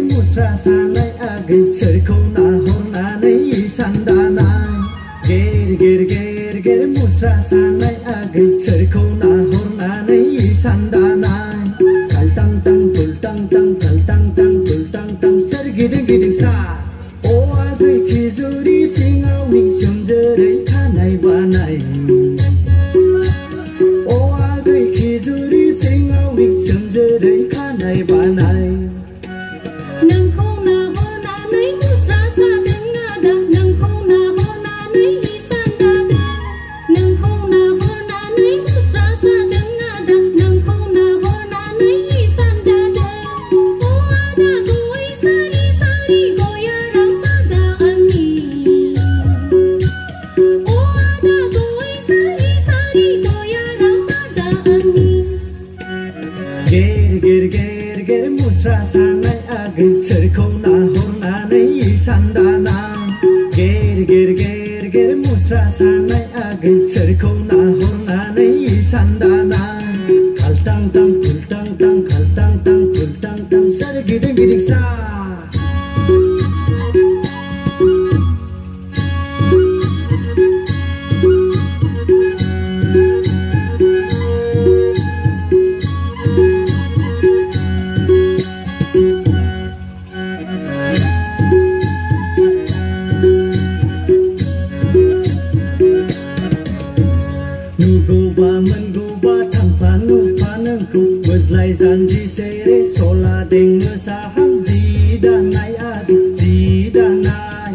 Musra sanai agin serko na horna nei sandanai ger musra sanai agin serko na horna nei sandanai kal tang tang tul tang tang kal tang tang tul tang tang ser giding sa o agai khizuri singau ni chumjere thanai banai o agai khizuri singau ni chumjere thanai banai nâng không na hôn na nấy musra sa đứng ngã đằng nâng không na hôn na nấy đi san đa đa nâng không na hôn na nấy musra sa đứng ngã đằng nâng không na hôn na nấy đi san đa đa o ada goi sari goya ramada ani o ada goi sari goya ramada ani ger musra sanai agin serko na horna nei sandana ger musra sanai agin serko na horna nei sandana kal tang tang kul tang tang kal tang tang kul tang tang ser giding sa Lai janji sere sola deng sahang zidanai adik zidanai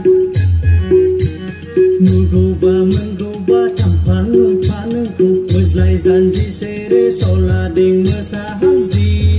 nugoba mengoba tampang panengku lai janji sere sola deng sahang zidanai